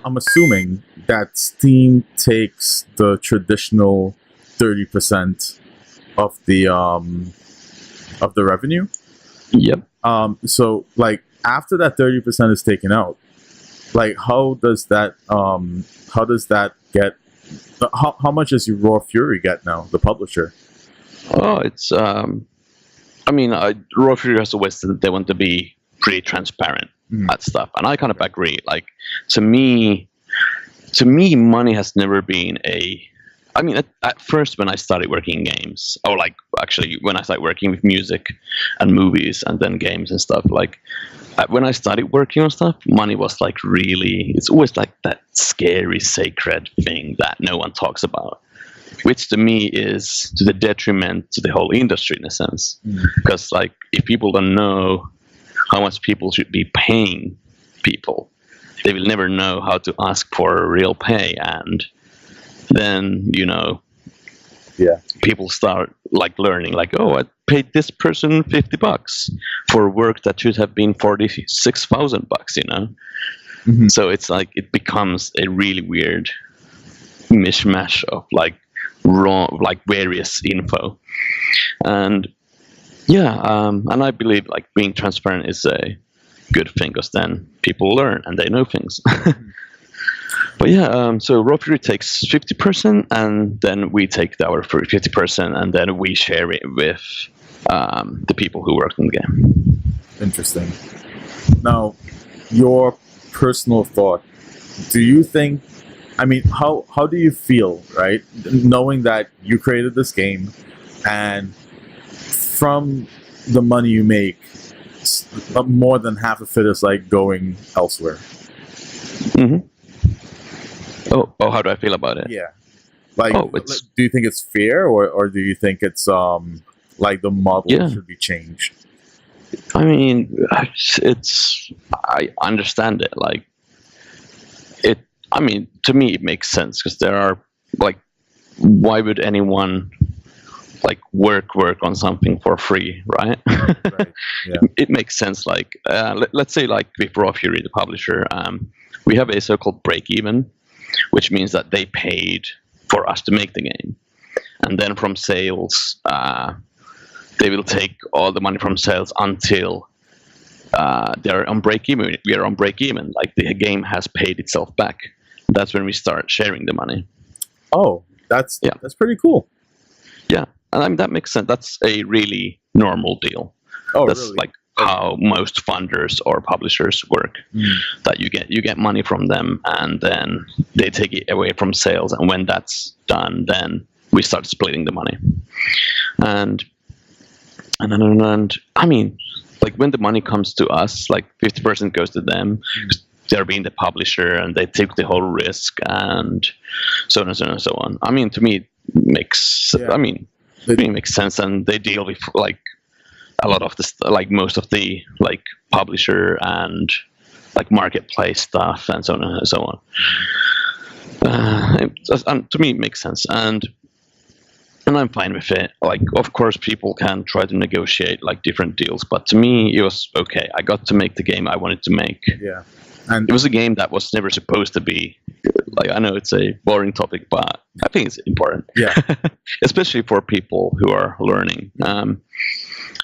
I'm assuming that Steam takes the traditional 30% of the revenue. Yep. So like after that 30% is taken out, like how does that get how much does Raw Fury get now, the publisher? Oh, it's I mean, Raw Fury has always said that they want to be pretty transparent at stuff, and I kind of agree. Like, to me, money has never been a. I mean, at first when I started working in games, or like actually when I started working with music and movies and then games and stuff, like when I started working on stuff, money was like really. It's always like that scary, sacred thing that no one talks about, which to me is to the detriment to the whole industry in a sense. Because like if people don't know how much people should be paying people, they will never know how to ask for real pay, and then Yeah. people start like learning like, oh, I paid this person $50 for work that should have been $46,000. So it's like it becomes a really weird mishmash of like wrong, like various info. And and I believe like being transparent is a good thing, because then people learn and they know things. But so Raw Fury takes 50%, and then we take our 50%, and then we share it with the people who work in the game. Interesting. Now, your personal thought. Do you think? I mean, how do you feel, right? Knowing that you created this game, and from the money you make, more than half of it is like going elsewhere. Mm-hmm. Oh, how do I feel about it? Yeah. Like, Oh, do you think it's fair, or do you think it's like the model should be changed? I mean, I understand it. Like, I mean, to me, it makes sense, because there are like, why would anyone like work on something for free, right? Right. Yeah. It makes sense. Like, let's say like with Raw Fury, the publisher, we have a so-called break-even, which means that they paid for us to make the game, and then from sales, they will take all the money from sales until they're on break-even. We are on break-even, like the game has paid itself back. That's when we start sharing the money. Oh, that's pretty cool. Yeah, and I mean that makes sense. That's a really normal deal. Oh, that's really? like how most funders or publishers work. That you get money from them, and then they take it away from sales, and when that's done, then we start splitting the money. And I mean, like when the money comes to us, like 50% goes to them. They're being the publisher, and they take the whole risk, and so on and so on and so on. I mean, to me, it makes makes sense, and they deal with like a lot of this, like most of the like publisher and like marketplace stuff, and so on and so on. To me, it makes sense, and I'm fine with it. Like, of course, people can try to negotiate like different deals, but to me, it was okay. I got to make the game I wanted to make. Yeah. And it was a game that was never supposed to be. Like, I know it's a boring topic, but I think it's important. Yeah. Especially for people who are learning.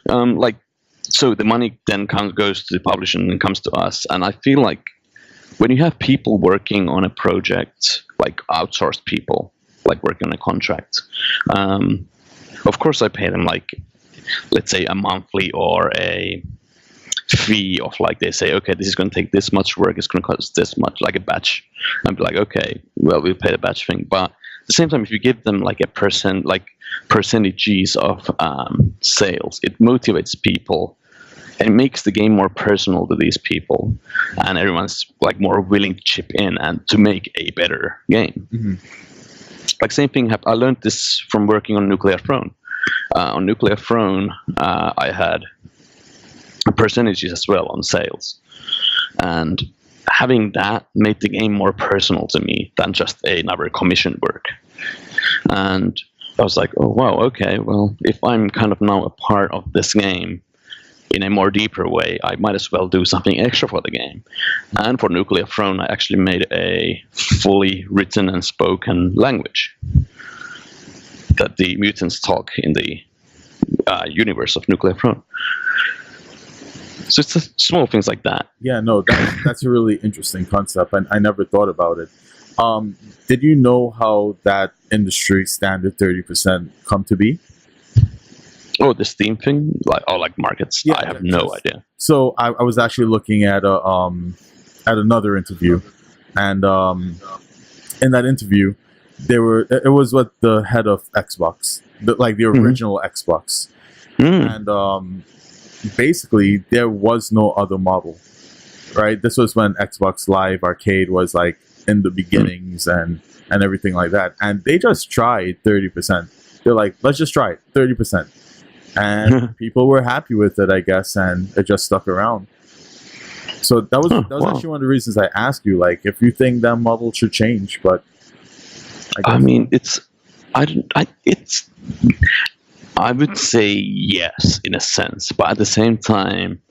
Like, so the money then goes to the publisher and comes to us. And I feel like when you have people working on a project, like outsourced people, like working on a contract, of course I pay them like, let's say a monthly or a fee of like, they say, okay, this is going to take this much work, it's going to cost this much, like a batch. I'm like, okay, well, we'll pay the batch thing. But at the same time, if you give them like percentages of sales, it motivates people and it makes the game more personal to these people, and everyone's like more willing to chip in and to make a better game. Like same thing I learned this from working on Nuclear Throne. On Nuclear Throne, I had percentages as well on sales, and having that made the game more personal to me than just another commission work. And I was like, oh wow, okay, well, if I'm kind of now a part of this game, in a more deeper way, I might as well do something extra for the game. And for Nuclear Throne, I actually made a fully written and spoken language that the mutants talk in the universe of Nuclear Throne. So it's small things like that. Yeah, no, that's a really interesting concept, and I never thought about it. Did you know how that industry standard 30% come to be? Oh, the Steam thing, like markets. Yeah, I have no idea. So I was actually looking at at another interview, and in that interview, it was with the head of Xbox, the original Xbox, and basically there was no other model, right? This was when Xbox Live Arcade was like in the beginnings and everything like that, and they just tried 30%. They're like, let's just try it, 30%. And people were happy with it, I guess, and it just stuck around. So that was actually one of the reasons I asked you, like, if you think that model should change. But I mean, I would say yes in a sense, but at the same time,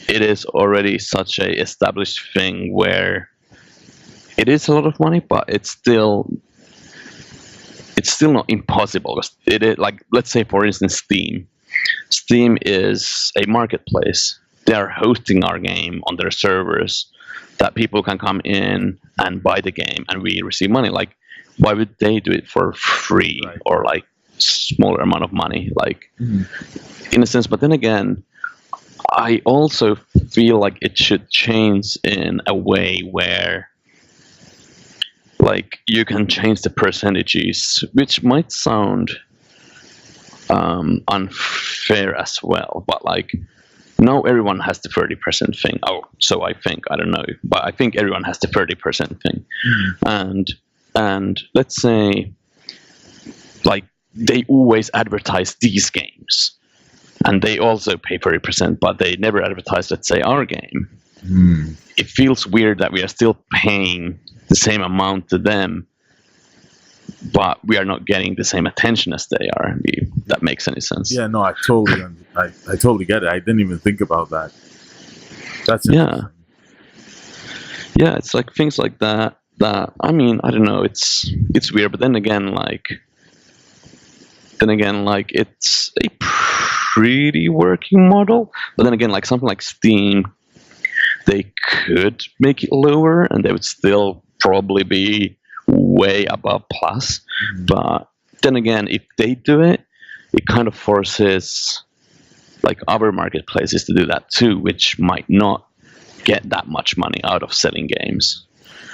it is already such a established thing where it is a lot of money, but it's still not impossible. It is, like, let's say for instance Steam. Steam is a marketplace. They are hosting our game on their servers that people can come in and buy the game and we receive money. Like, why would they do it for free or like smaller amount of money, like in a sense? But then again, I also feel like it should change in a way where like you can change the percentages, which might sound unfair as well, but like now everyone has the 30% thing. Oh, so I think, I don't know, but I think everyone has the 30% thing. And let's say like they always advertise these games and they also pay 30%, but they never advertise, let's say, our game. It feels weird that we are still paying the same amount to them, but we are not getting the same attention as they are. If that makes any sense. Yeah, no, I totally get it. I didn't even think about that. That's interesting. Yeah, it's like things like that. That, I mean, I don't know. It's weird, but then again, like it's a pretty working model. But then again, like something like Steam, they could make it lower, and they would still probably be way above plus. But then again, if they do it, it kind of forces like other marketplaces to do that too, which might not get that much money out of selling games,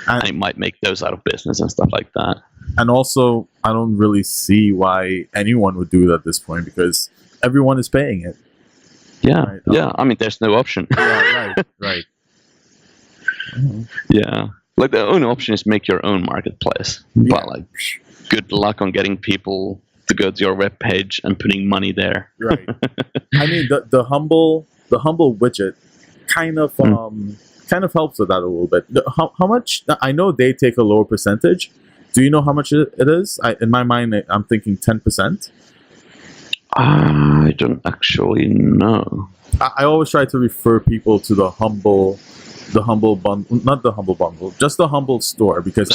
and it might make those out of business and stuff like that. And also, I don't really see why anyone would do it at this point, because everyone is paying it. Yeah, right? Yeah. I mean, there's no option. Yeah, right. Yeah. Like, the only option is make your own marketplace. Yeah. But like, good luck on getting people to go to your webpage and putting money there. Right. I mean, the humble widget kind of helps with that a little bit. How much? I know they take a lower percentage. Do you know how much it is? In my mind, I'm thinking 10%. I don't actually know. I always try to refer people to the humble bundle, not the humble bundle, just the humble store, because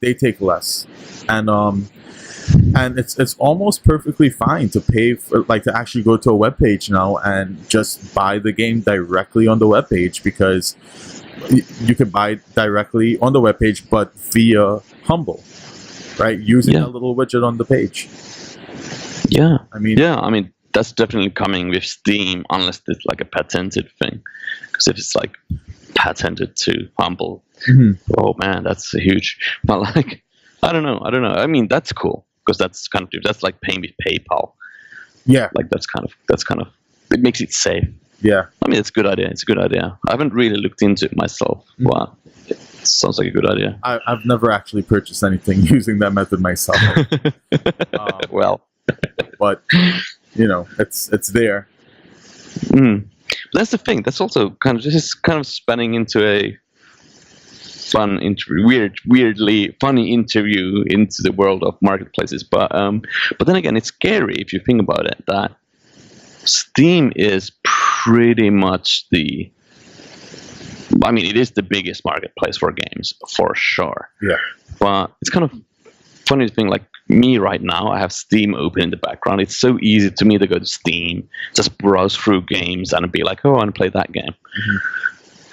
they take less, and it's almost perfectly fine to pay for, like, to actually go to a web page now and just buy the game directly on the web page, because you can buy directly on the web page, but via Humble, right? Using a little widget on the page. Yeah, I mean that's definitely coming with Steam, unless it's like a patented thing. Because if it's like patented to Humble, oh man, that's huge. But like, I don't know. I mean, that's cool, because that's like paying with PayPal. Yeah, like that's kind of it makes it safe. Yeah, I mean, it's a good idea. I haven't really looked into it myself. Wow, it sounds like a good idea. I've never actually purchased anything using that method myself. But you know, it's there. That's the thing. That's also kind of spanning into a fun interview, weirdly funny interview into the world of marketplaces. But then again, it's scary if you think about it, that Steam is pretty much it is the biggest marketplace for games for sure. Yeah. But it's kind of funny to think, like me right now, I have Steam open in the background. It's so easy to me to go to Steam, just browse through games and be like, oh, I want to play that game. Mm-hmm.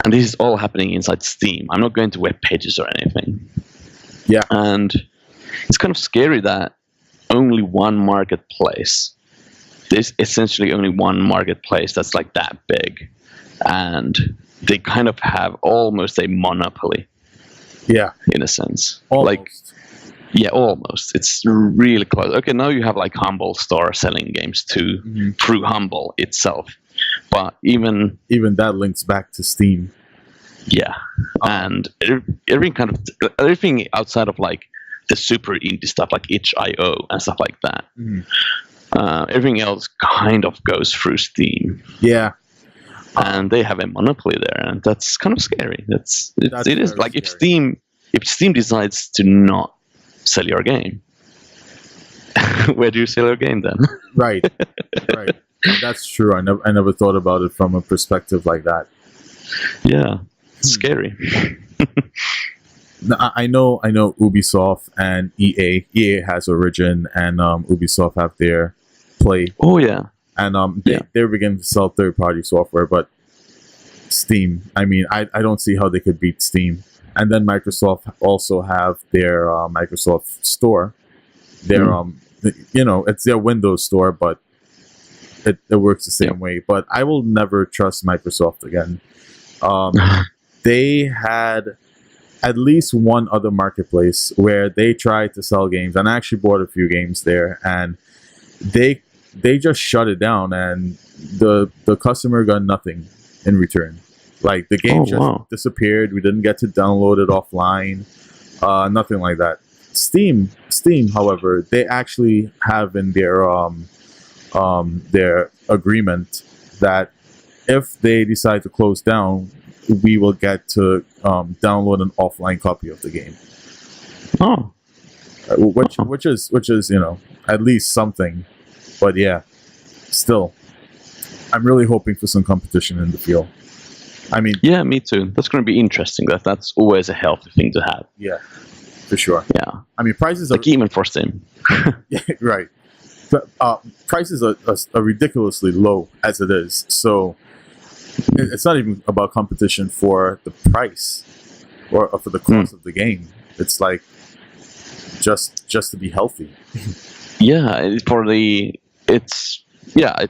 And this is all happening inside Steam. I'm not going to web pages or anything. Yeah. And it's kind of scary that only one marketplace, there's essentially only one marketplace that's like that big. And they kind of have almost a monopoly. Yeah. In a sense. Almost. Like, yeah, almost. It's really close. Okay, now you have like Humble Store selling games too, through Humble itself. But even that links back to Steam. Yeah. And everything outside of like the super indie stuff like itch.io and stuff like that. Everything else kind of goes through Steam. Yeah. And they have a monopoly there, and that's kind of scary. It is like scary. if Steam decides to not sell your game, where do you sell your game then? Right. That's true. I never thought about it from a perspective like that. Yeah, it's scary. I know Ubisoft and EA. EA has Origin, and Ubisoft have their Play. Oh yeah. And they're beginning to sell third-party software, but Steam, I mean, I don't see how they could beat Steam. And then Microsoft also have their Microsoft Store. Their it's their Windows Store, but it works the same way. But I will never trust Microsoft again. They had at least one other marketplace where they tried to sell games, and I actually bought a few games there, and they just shut it down, and the customer got nothing in return. Like the game disappeared. We didn't get to download it offline. Nothing like that. Steam, however, they actually have in their agreement that if they decide to close down, we will get to download an offline copy of the game. Oh, which is at least something. But yeah, still, I'm really hoping for some competition in the field. I mean, yeah, me too. That's going to be interesting. That's always a healthy thing to have. Yeah, for sure. Yeah, I mean, prices like even for Steam. Yeah, right. But prices are ridiculously low as it is. So it's not even about competition for the price or for the cost of the game. It's like just to be healthy. Yeah,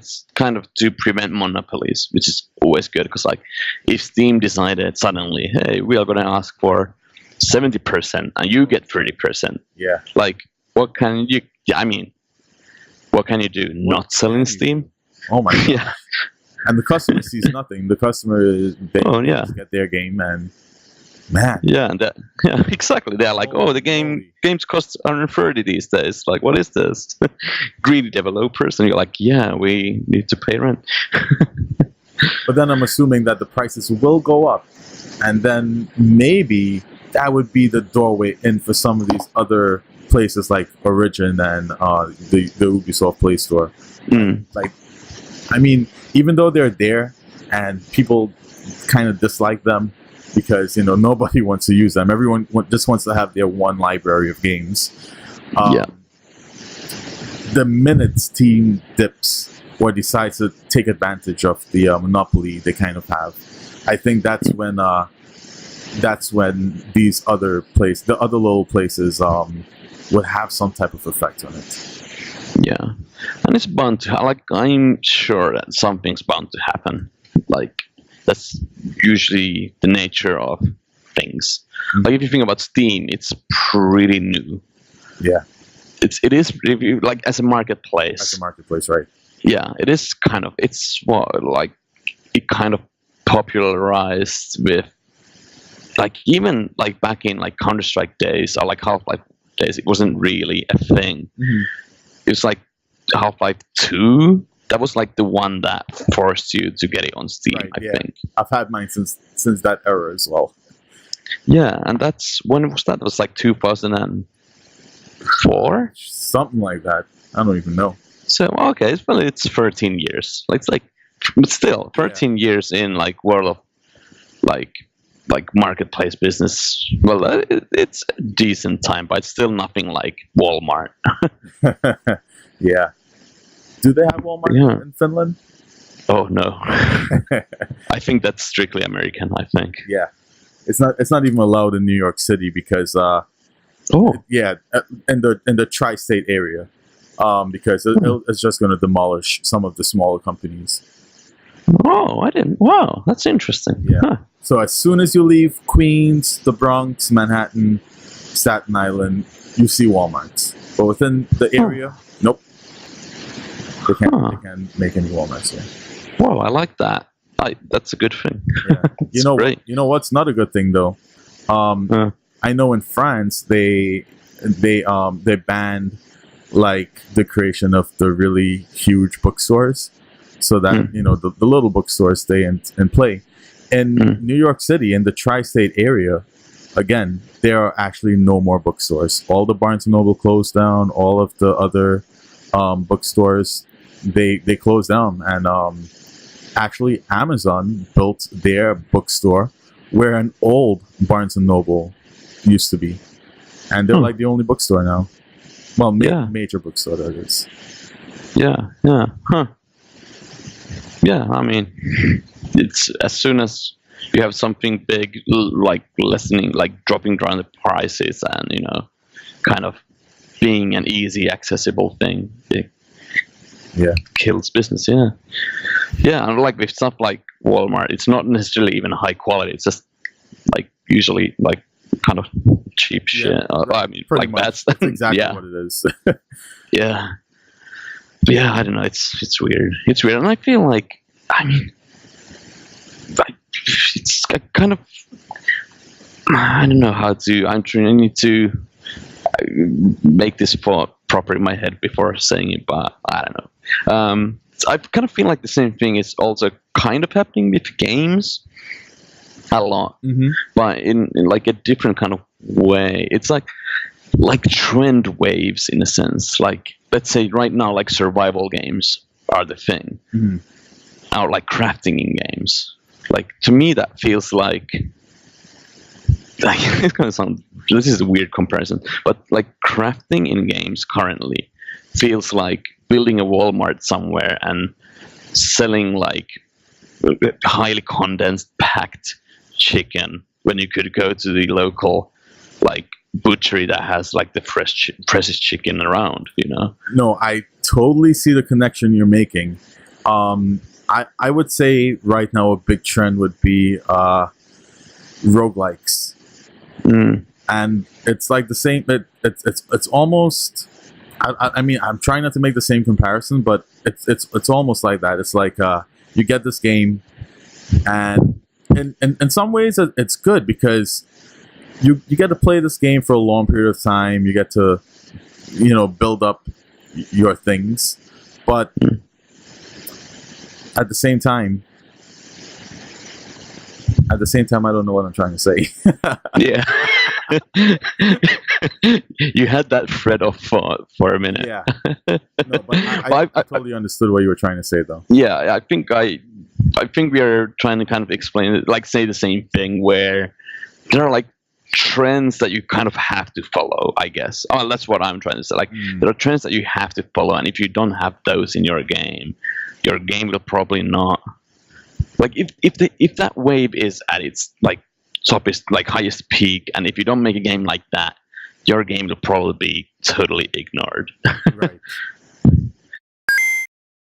it's kind of to prevent monopolies, which is always good, because like if Steam decided suddenly, hey, we are going to ask for 70% and you get 30%. Yeah. Like what can you do? Not selling Steam? Oh my god. Yeah. And the customer sees nothing. The customer just get their game, and man. Yeah, and exactly. They're like, the games cost 130 these days. Like, what is this? Greedy developers, and you're like, yeah, we need to pay rent. But then I'm assuming that the prices will go up, and then maybe that would be the doorway in for some of these other places like Origin and the Ubisoft Play Store. Like, I mean, even though they're there and people kind of dislike them, because nobody wants to use them. Everyone just wants to have their one library of games. The minute Steam dips or decides to take advantage of the monopoly they kind of have, I think that's when these the other little places would have some type of effect on it. Yeah, and it's bound to. I'm sure that something's bound to happen. Like, that's usually the nature of things. Like if you think about Steam, it's pretty new. Yeah, it is if you, like as a marketplace. As a marketplace, right? Yeah, it is kind of. It's like it kind of popularized with like even like back in like Counter-Strike days or like Half-Life days. It wasn't really a thing. It was like Half-Life 2. That was like the one that forced you to get it on Steam, right, I think. I've had mine since that era as well. Yeah, and when was that? It was like 2004? Something like that. I don't even know. So, okay, it's 13 years. It's like but still, 13 years in like world of like marketplace business. Well, it's a decent time, but it's still nothing like Walmart. Yeah. Do they have Walmart in Finland? Oh no, I think that's strictly American. I think. Yeah, it's not even allowed in New York City because in the tri-state area, because it's just going to demolish some of the smaller companies. Oh, I didn't. Wow, that's interesting. Yeah. Huh. So as soon as you leave Queens, the Bronx, Manhattan, Staten Island, you see Walmarts. But within the area, nope. They can't make any Walmarts here. Wow, I like that. That's a good thing. Yeah. Great. You know what's not a good thing though? I know in France they banned like the creation of the really huge bookstores, so that the little bookstores stay and play. In New York City, in the tri-state area, again, there are actually no more bookstores. All the Barnes & Noble closed down. All of the other bookstores, they closed down. And actually, Amazon built their bookstore where an old Barnes & Noble used to be. And they're like the only bookstore now. Well, major bookstore, that is. Yeah. Huh. Yeah, I mean, it's as soon as you have something big like lessening, like dropping down the prices, and kind of being an easy, accessible thing, it kills business. Yeah, and like with stuff like Walmart, it's not necessarily even high quality. It's just like usually like kind of cheap shit. I mean, like much. That's exactly what it is. Yeah. But yeah, I don't know. It's weird. It's weird, and I feel like, I mean, it's kind of, I don't know how to. I need to make this thought proper in my head before saying it, but I don't know. I kind of feel like the same thing is also kind of happening with games a lot, but in like a different kind of way. It's like trend waves in a sense. Like, let's say right now, like survival games are the thing, or like crafting in games. Like, to me, that feels like it's gonna sound. This is a weird comparison, but like crafting in games currently feels like building a Walmart somewhere and selling like highly condensed, packed chicken when you could go to the local like butchery that has like the freshest chicken around. No, I totally see the connection you're making. I would say right now a big trend would be roguelikes. And it's like the same. It's almost. I mean, I'm trying not to make the same comparison, but it's almost like that. It's like you get this game, and in some ways it's good because you get to play this game for a long period of time. You get to build up your things, but at the same time, I don't know what I'm trying to say. Yeah. You had that thread of thought for a minute. Yeah. No, but I totally understood what you were trying to say, though. Yeah, I think we are trying to kind of explain it, like say the same thing, where there are like trends that you kind of have to follow, I guess. Oh, that's what I'm trying to say. Like, there are trends that you have to follow, and if you don't have those in your game will probably not. Like, if that wave is at its like toppest, like highest peak, and if you don't make a game like that, your game will probably be totally ignored. Right.